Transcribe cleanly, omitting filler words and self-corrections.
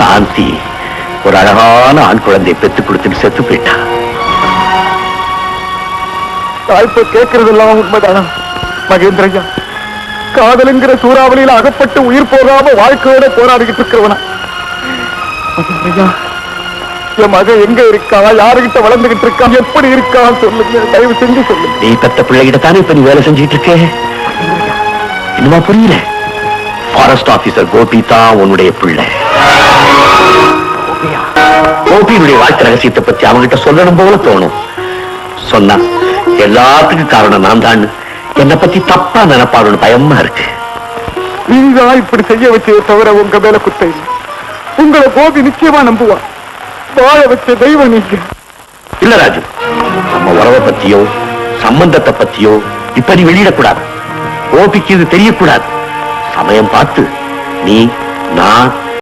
சாந்தி ஒரு அழகான ஆண் குழந்தையை பெத்து கொடுத்துட்டு செத்து போயிட்டா. இப்ப கேட்கறதெல்லாம் உண்மைதானா மகேந்திரையா? காதலுங்கிற சூறாவளியில் அகப்பட்டு உயிர் போகாம வாழ்க்கையோட போராடிக்கிட்டு இருக்கிறவனா? மகேந்திரையா, என் மகன் எங்க இருக்கா, யாருகிட்ட வளர்ந்துகிட்டு இருக்கா, எப்படி இருக்கான்னு சொல்லுங்க, தயவு செஞ்சு சொல்லுங்க. நீ பெத்த பிள்ளைகிட்ட தானே இப்ப நீ வேலை செஞ்சுட்டு இருக்க. இன்னுமா புரியல? ஃபாரஸ்ட் ஆபீசர் கோபி தான் உன்னுடைய பிள்ளை. கோபியினுடைய வாழ்க்கை ரகசியத்தை பத்தி அவங்கிட்ட சொல்லணும் போல தோணும். சொன்னா எல்லாத்துக்கும் காரணம் நான் தான் என்னை பத்தி தப்பா நினைப்பாருன்னு பயமா இருக்கு. நீங்க இப்படி செய்ய வச்சதை தவிர உங்க மேல குத்தை இல்லை. உங்களை கோபி நிச்சயமா நம்புவா. வாழ வச்ச தெய்வம் நீங்க. இல்ல ராஜு, நம்ம உறவை பத்தியோ சம்பந்தத்தை பத்தியோ இப்ப நீ வெளியிடக்கூடாது. கோபிக்கு இது தெரியக்கூடாது. சமயம் பார்த்து நீ, நான்,